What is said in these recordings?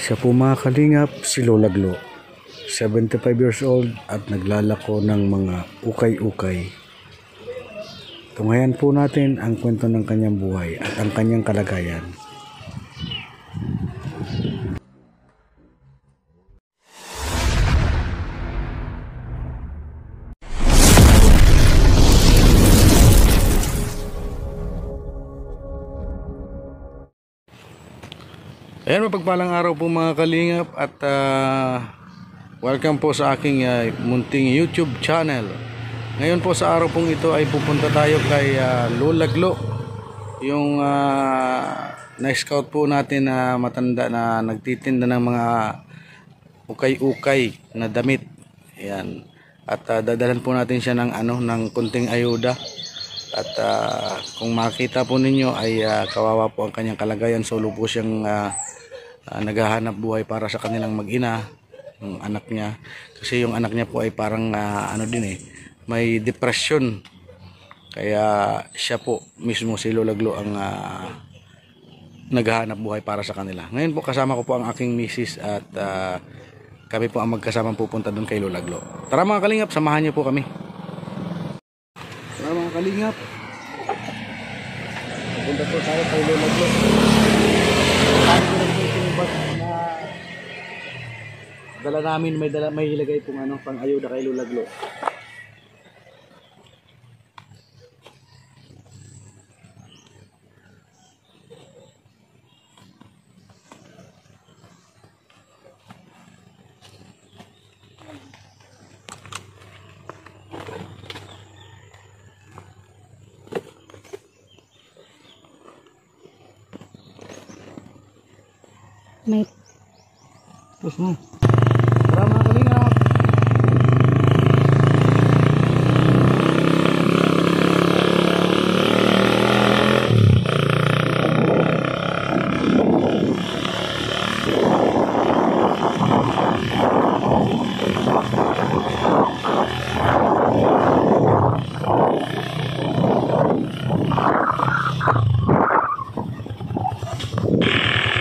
Siya po mga kalingap, si Lola Glo. 75 years old at naglalako ng mga ukay-ukay. Tunghayan po natin ang kwento ng kanyang buhay at ang kanyang kalagayan. Ayan, mapagpalang araw po mga kalingap at welcome po sa aking munting YouTube channel. Ngayon po sa araw pong ito ay pupunta tayo kay Lola Glo, yung na-scout po natin na matanda na nagtitinda ng mga ukay-ukay na damit. Ayan. At dadalan po natin siya ng ng kunting ayuda. At kung makita po ninyo ay kawawa po ang kanyang kalagayan. Solo po siyang naghahanap buhay para sa kanilang mag-ina, yung anak niya. Kasi yung anak niya po ay parang may depression. Kaya siya po mismo, si Lola Glo, ang naghahanap buhay para sa kanila. Ngayon po kasama ko po ang aking misis at kami po ang magkasamang pupunta doon kay Lola Glo. Tara mga kalingap, samahan niyo po kami. Tara mga kalingap, pupunta po tayo kay Lola Glo. Dala namin, may ilagay pong pang ayuda kay Lola Glo. May terus mo. Tara mga kalingap.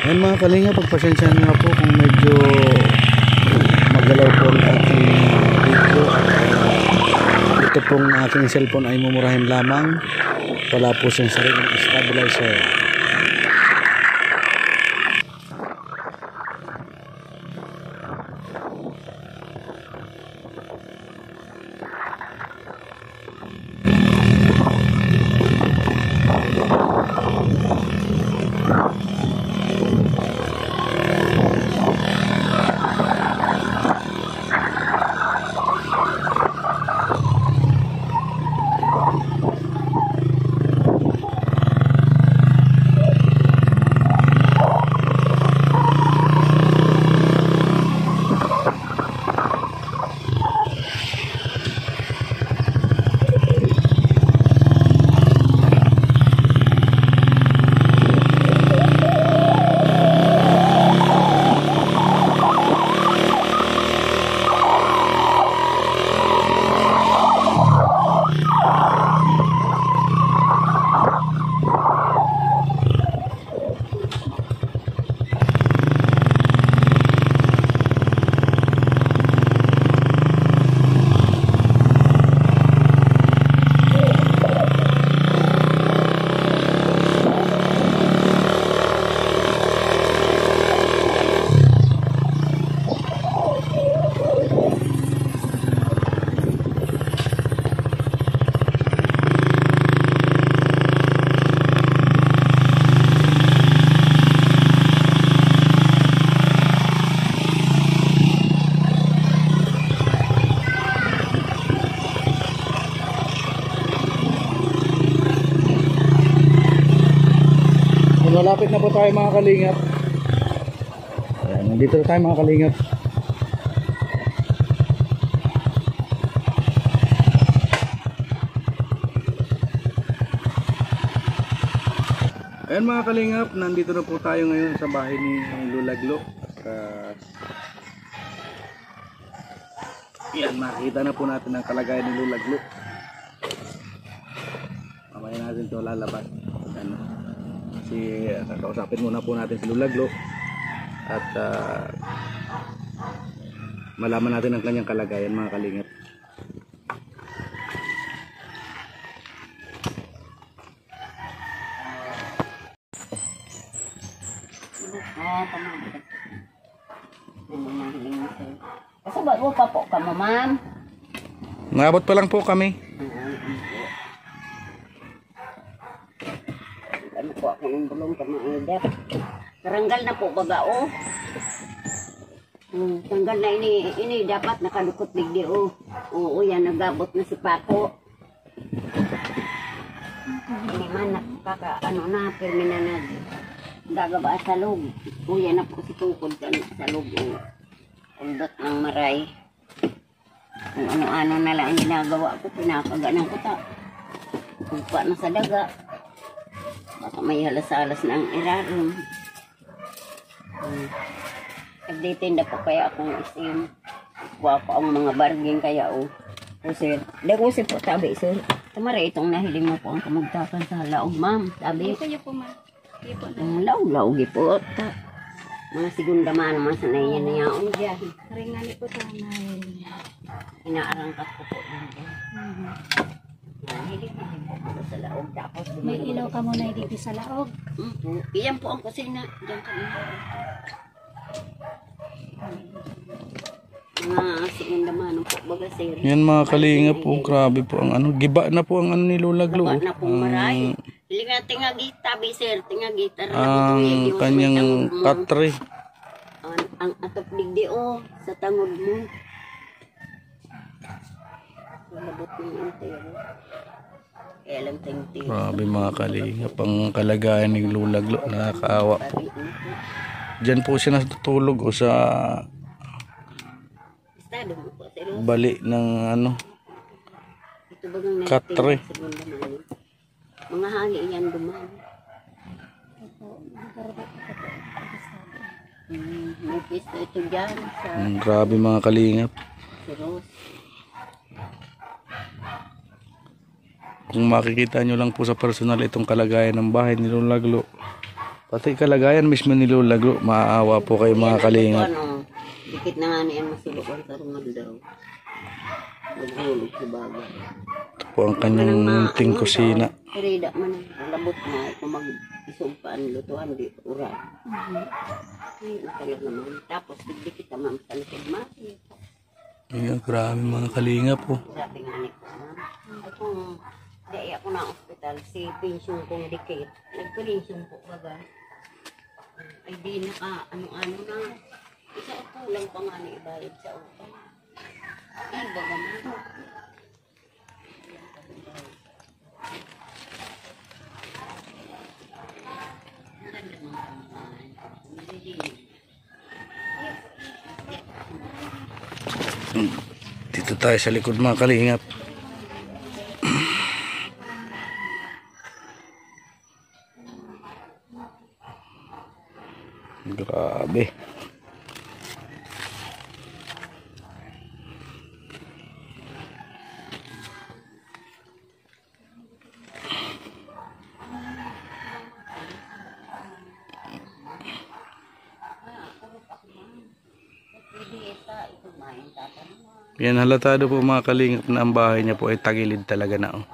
Ayan mga kalinga, pagpasensyahan nga po kung medyo magalaw po ang ating video at ito pong aking cellphone ay mumurahin lamang, wala po siyang sariling stabilizer. Malapit na po tayo mga kalingap. Ayan, nandito na tayo mga kalingap. Ayan mga kalingap, nandito na po tayo ngayon sa bahay ni Lola Glo. Yan, makita na po natin ang kalagayan ni Lola Glo. Mamaya natin ito lalabas. Kakausapin muna po natin si Lola Glo. at malaman natin ang kanyang kalagayan, mga kalingap. Kasabot mo pa po ka mo, ma'am. Nabot pa lang po kami. Ano po ako ng bulong ka mga Karanggal na po bagao. Tanggal na ini dapat nakalukot digdi o. Oo, yan nagabot na si Paco. Ini man nakaka ano na permina na gagaba sa loob. O yan na po si Tukod sa loob o. Undot ng maray. Kung ano-ano na lang ginagawa ko, pinapaganan ko ta. Pagpa na sa daga. Baka may halas-halas na ang iraron. Nagtitinda po kaya akong isim. Kuha ko ang mga barging kaya o. O sir, dagusin po tabi sir. Tamara itong nahiling mo po ang kamagtakan sa laog ma'am. Sabi. Kayo po ma'am. Laog-laog po. Mga segunda man naman sa naiya na yaon dyan. Ringali po tanay. Inaarangkat ko po dito. Nahiling po sa laog. Tapos May ilaw ka muna dito sa laog. Iyan po ang kusina. Diyan kami. Mga segunda man po baga sir. Yan mga kalingap po, grabe po ang ano. Giba na po ang ano ni Lola Glo. Giba na pong maray. Hindi nga tingagita, tabi sir, tingagita. Ang kanyang katre. Ang atop digdi o, sa tangod mo. Malabot mo yung entero. Kaya lang tingting. Grabe mga kalingap, ang kalagayan ni Lola Glo. Nakakaawa po. Diyan po siya natutulog o sa Estado mo po, sir. bali ng ano, Ito bagang katre. segunda man. Mga hangi yan duman. May pisto ito dyan sa Grabe mga kalingap. Siros. Kung makikita nyo lang po sa personal itong kalagayan ng bahay ni Lola Glo, pati kalagayan mismo ni Lola Glo, maaawa po kayo mga kalingap. Ano, dikit na nga niyan masilukan sa rumad daw. Nagulog si Baga. Ito po ang kanyang munting kusina. Karida man, labot na, kung mag-isumpaan, lutuan, di uran. Ay, matagal naman. Tapos, dikit naman sa likod mati. Ayan, grabe mga kalingap po. Sabi nga ni ko, ma'am, kung di ako na ospital, si pension kong dikit, nagpension po baga. Ay di naka, ano-ano na, isa o lang pa nga ni ibayad sa utang. Ay, baga mo. Dito tayo sa likod mga kalingap. Grabe. Yan, halatado po mga kalingap na ang bahay niya po ay tagilid talaga na. Oh.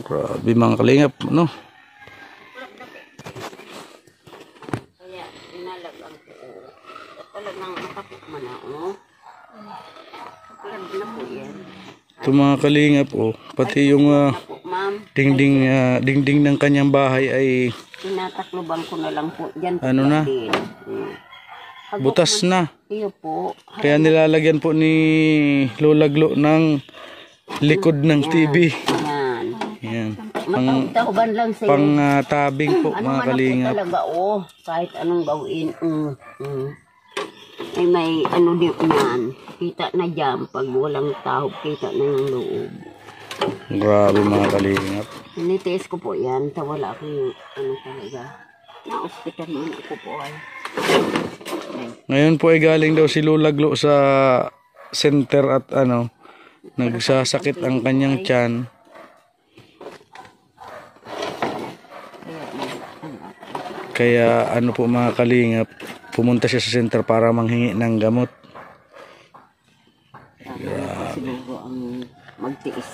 Grabe mga kalingap, no? Kaya, inalagang ko. Talagang nakapukman na, oh. Kalag na po yan. Ito mga kalingap, oh. Pati yung Po, ma'am, dingding ng kanyang bahay ay tinatakloban ko na lang po. Diyan po Ano na? din. butas na. Iyo po. Kaya nilalagyan po ni Lola Glo ng likod ng TV. Yan. Yan. Matauban lang sa'yo. Pang tabing po Ano mga man po kalingap. talaga, oh. Kahit anong gawin. Ay may ano din yan. Kita na dyan. Pag walang tao, kita na yung loob. Grabe mga kalingap. Nitiis ko po yan. Ta wala akong ano talaga. Na-hospital mo ako po ay. Ngayon po ay galing daw si Lola Glo sa center at ano, nagsasakit ang kanyang tiyan. Kaya ano po mga kalingap, pumunta siya sa center para manghingi ng gamot. Kaya siguro ang magtiis.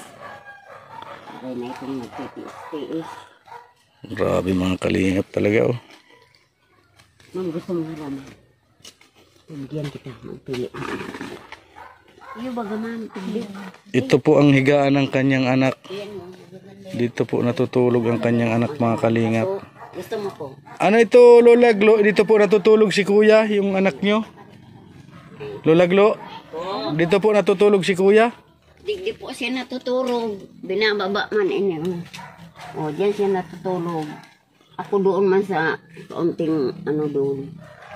Kaya na itong magtitiis-tiis. Grabe mga kalingap talaga oh. Ma'am, gusto mo halaman? Bigyan kita, magpili. Iyo baga ma'am, tubig. Ito po ang higaan ng kanyang anak. Yan mo, magaganda. Dito po natutulog ang kanyang anak mga kalingap. So, gusto mo po? Ano ito Lola Glo? Dito po natutulog si kuya, yung anak nyo. Lola Glo, dito po natutulog si kuya. Di po siya natutulog. Binababa man inyo. O, diyan siya natutulog. Ako doon man sa kaunting ano doon.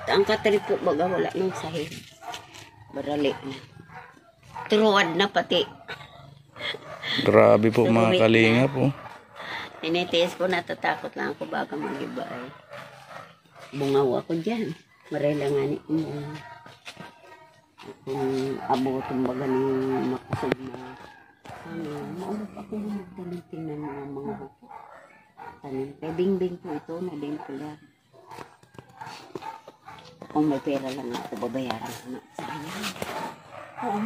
Ang katrip po baga wala nang sahig. Barali na. Turuad na pati. Grabe po mga kalingap oh. Tinitiis ko, natatakot lang ako baka mag-iba ay. Bungaw ako dyan. Maray lang nga ni kung abutin baga ni makusog na maulap ako magtalitin ng mga buko. Tanim. Kaya bing-bing po ito na din pula. Kung may pera lang ako, babayaran ko na. Sayang. Oo.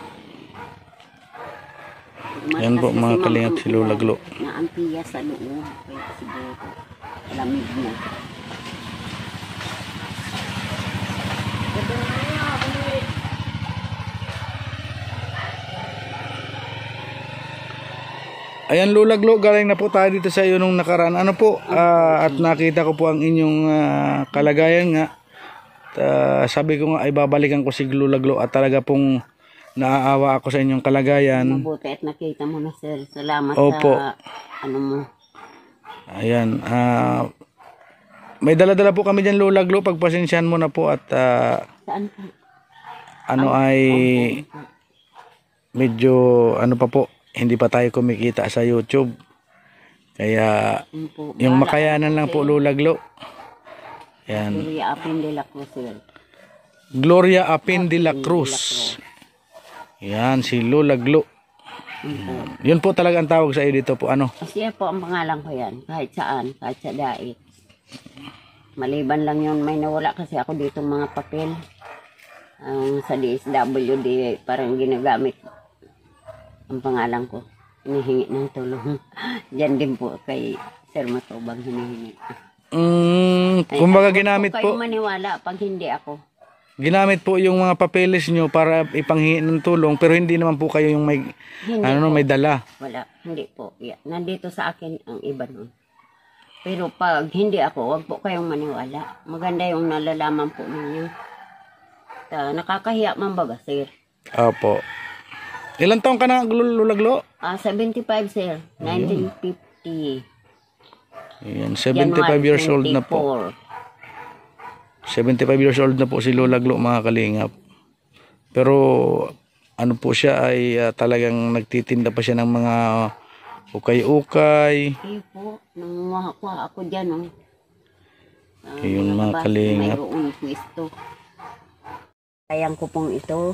Yan po mga kalingap si Lola Glo. Na ang piya sa loob. Kaya siguro lamig na. Ayan Lola Glo, galing na po tayo dito sa iyo nung nakaraan. Ano po, at nakita ko po ang inyong kalagayan nga. Sabi ko nga ay babalikan ko si Lola Glo at talaga pong naaawa ako sa inyong kalagayan. Mabuti at nakita mo na sir. Salamat Opo. sa ano mo. Ayan, may dala-dala po kami dyan Lola Glo, pagpasensyahan mo na po at Saan ka? ano ay medyo ano pa po, hindi pa tayo kumikita sa YouTube. Kaya yung makayanan lang po Lola Glo. Yan. Gloria Apin de la Cruz sir. Gloria Apin de la Cruz. Yan si Lola Glo. Yun po talaga ang tawag sa iyo dito po ano. Kasi po ang pangalan ko yan. Kahit saan, kahit sa dait. Maliban lang yun, may nawala kasi ako dito mga papel. Sa DSWD parang ginagamit ang pangalan ko. Hinihingi ng tulong. Diyan din po kay Sir Matubang hinihingi. Kumbaga ginamit po. po. Kayo maniwala pag hindi ako. Ginamit po yung mga papeles nyo para ipanghingi ng tulong pero hindi naman po kayo yung may Hindi ano po. may dala. Wala, hindi po. Yeah. Nandito sa akin ang iba nun. Pero pag hindi ako, wag po kayong maniwala. Maganda yung nalalaman po ninyo. Nakakahiya man baga, sir. Opo. Ilang taon ka na Lola Glo? 75, sir. 1950. Ayan, 75 years old na po. 75 years old na po si Lola Glo mga kalingap. Pero ano po siya ay talagang nagtitinda pa siya ng mga ukay-ukay. Kayo po, nanguha ako dyan. Oh. Ayun mga kalingap. Mayroong pwesto. Kayang ko pong ito.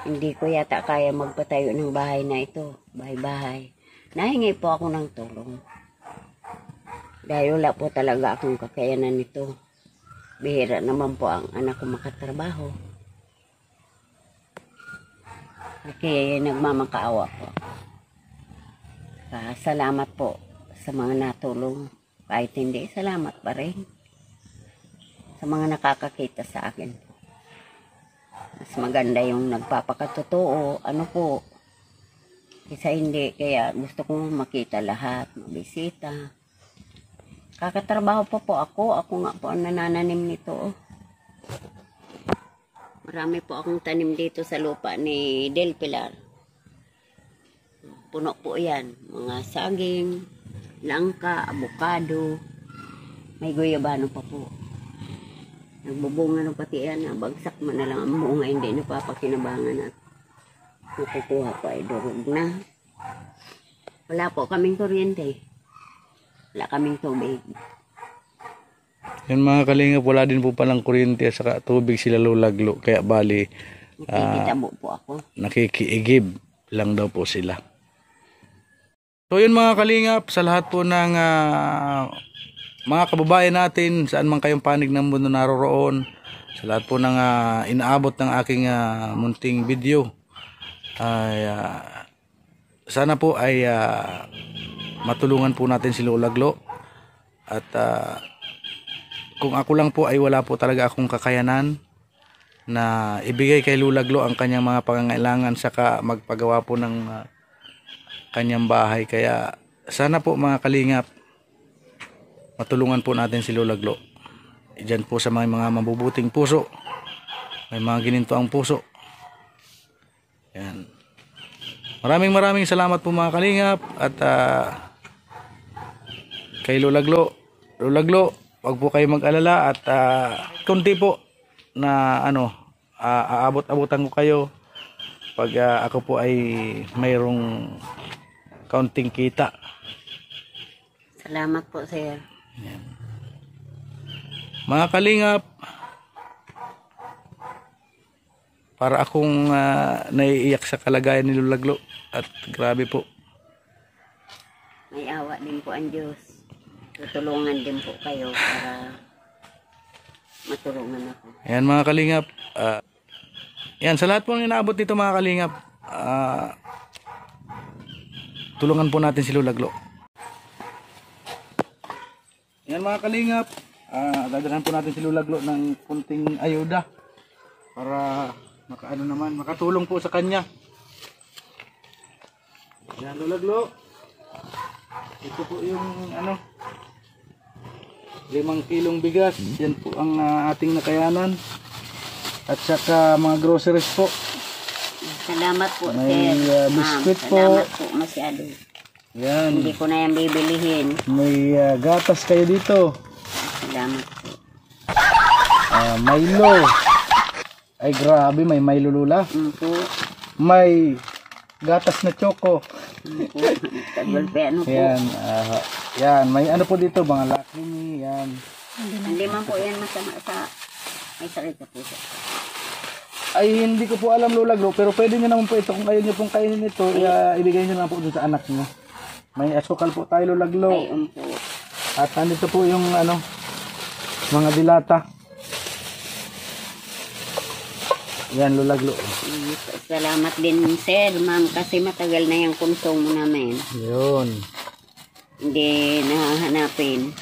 Hindi ko yata kaya magpatayo ng bahay na ito. Bahay-bahay. Nahingi po ako ng tulong. Dahil wala po talaga akong kakayanan nito. Bihira naman po ang anak ko makatrabaho. Kaya nagmamakaawa po. Salamat po sa mga natulong. Kahit hindi, salamat pa rin. Sa mga nakakakita sa akin. Mas maganda yung nagpapakatotoo. Ano po. Kaysa hindi. Kaya gusto kong makita lahat. Mabisita. Kakatrabaho pa po ako. Ako nga po ang nanananim nito. Marami po akong tanim dito sa lupa ni Del Pilar. Puno po yan. Mga saging, langka, abukado. May guyabano pa po. Nagbubunga ng pati yan. Bagsak man na lang ang bunga. Hindi napapakinabangan at nakukuha po ay durog na. Wala po kaming kuryente. Wala kaming tubig. Yan mga kalingap, wala din po palang kuryente at saka tubig sila Lola Glo. Kaya bali, Nakikitabo po ako. nakikiigib lang daw po sila. So yun mga kalingap, sa lahat po ng mga kababayan natin, saan man kayong panig ng mundo naroroon, sa lahat po ng inaabot ng aking munting video, ay sana po ay matulungan po natin si Lola Glo. At kung ako lang po ay wala po talaga akong kakayanan na ibigay kay Lola Glo ang kanyang mga pangangailangan, saka magpagawa po ng kanyang bahay. Kaya sana po mga kalingap, matulungan po natin si Lola Glo. Diyan po sa mga mabubuting puso, may mga gininto ang puso. Yan. Maraming salamat po mga kalingap. At kay Lola Glo, wag po kayo mag-alala. At kunti po na aabot-abutan ko kayo pag ako po ay mayroong kaunting kita. Salamat po, sir. Yan. Mga kalingap, para akong naiiyak sa kalagayan ni Lola Glo. At grabe po. May awa din po ang Diyos. Tutulungan din po kayo para matulungan ako. Ayan mga kalingap. Yan, sa lahat po ng inaabot dito mga kalingap, tulungan po natin si Lola Glo. Yan mga kalingap, dadalhan po natin si Lola Glo ng kunting ayuda para makatulong po sa kanya. Yan Lola Glo, ito po yung 5 kilong bigas. Yan po ang ating nakayanan, at saka mga groceries po. Salamat po, May sir. biskwit po. Salamat po masyado. Yan, Hindi ko na yan bibilihin. may gatas kayo dito. Salamat po. Milo. Ay grabe, may Milo Lola. Po. May gatas na choco. Po. Tagulpe ano po. Yan, yan, may ano po dito, mga lakrimi, yan. Hindi man po yan masama sa may sakit sa puso. Ay, hindi ko po alam Lola Glo, pero pwede nyo naman po ito, kung ayaw nyo pong kainin ito, ibigay nyo naman po dun sa anak nyo. May asukal po tayo Lola Glo. Ay, po. At nandito po yung mga dilata. Yan Lola Glo. Salamat din, sir, ma'am, kasi matagal na yung konsumo namin. Yun. Hindi nahahanapin.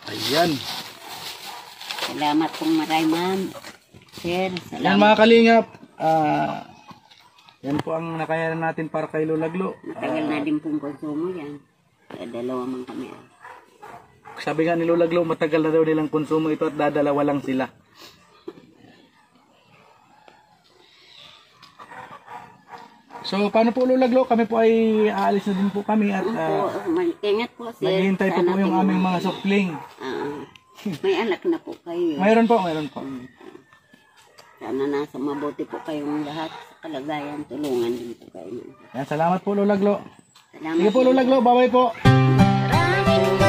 Ayan. Salamat pong maray, ma'am. Sir, Yan salamat. mga kalingap. Yan po ang nakayanan natin para kay Lola Glo. Matagal na din pong konsumo yan. Dalawa man kami. Sabi nga ni Lola Glo, matagal na daw nilang konsumo ito at dadalawa lang sila. So, paano po Lola Glo? Kami po ay aalis na din po kami at Ingat po, sir. naghihintay po Sana yung tulungan aming mga kayo. supling. May anak na po kayo. Mayroon po. Sana nasa mabuti po kayong lahat sa kalagayan. Tulungan din po kayo. Yan, salamat po Lola Glo. Salamat. Sige po Lola Glo, bye-bye po.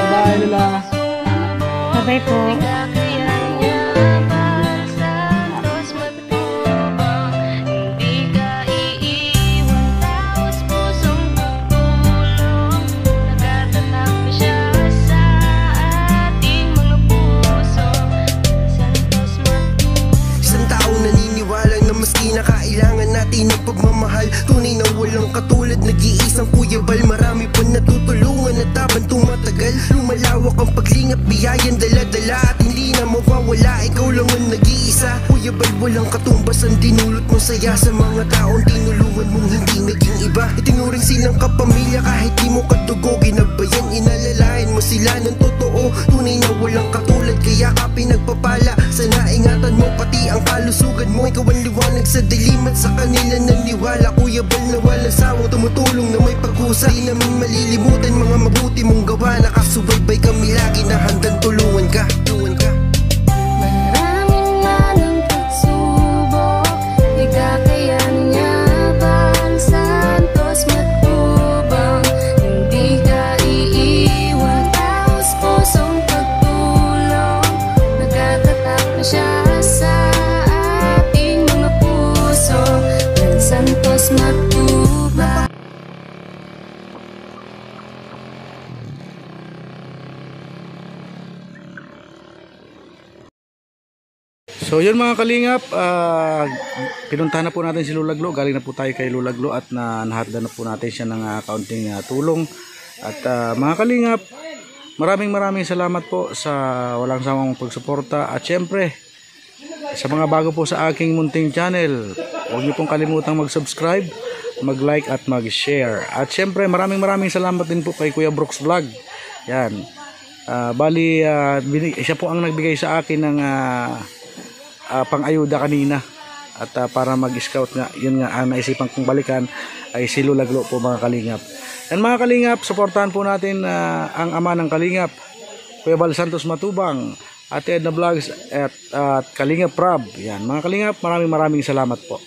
Bye Lola. Bye po. Isang taong naniniwala na maski na kailangan natin ng pagmamahal, tunay na walang katulad, nag-iisang Kuya Bal. Marami pa natutulungan at habang tumatagal, lumalawak ang paglingap, biyayan dala-dala at hindi na mawawala. Ikaw lang ang nag-iisa, Kuya Bal, walang katumbas ang dinulot mo saya sa mga taong tinulungan mong hindi naging iba. Itinuring silang kapamilya kahit di mo kadugo, ginagbayan, inalalayan mo sila ng totoo. Tunay na walang katulad, kaya ka pinagpapala. Sana ingatan mo pati ang kalusugan mo. Ikaw ang liwanag sa dilim at sa kanila naniwala. Kuya Bal na walang sawang tumutulong na may pag-usay. Di namin malilimutan mga mabuti mong gawa. Nakasubaybay kami lagi na handang tulungan ka. Maraming lalong pagsubok, di kakayanyaban, santos matubang, hindi ka iiwan, taos pusong pagtulong, nagkatatak na siya sa ating So yun mga kalingap, pinuntahan na po natin si Lulaglo. Galing na po tayo kay Lulaglo at nahatdan na po natin siya ng kaunting tulong. At mga kalingap, maraming salamat po sa walang sawang pagsuporta. At syempre, sa mga bago po sa aking munting channel, huwag niyo pong kalimutang mag-subscribe, mag-like at mag-share. At syempre, maraming salamat din po kay Kuya Brooks Vlog. Yan. Bali, siya po ang nagbigay sa akin ng pang-ayuda kanina. At para mag-scout nga, yun nga, naisipan kong balikan ay si Lulaglo po mga kalingap. And mga kalingap, suportahan po natin ang ama ng kalingap, Kuya Bal Santos Matubang, Ate Edna Vlogs at Kalingap Prab. Yan, mga kalingap, maraming salamat po.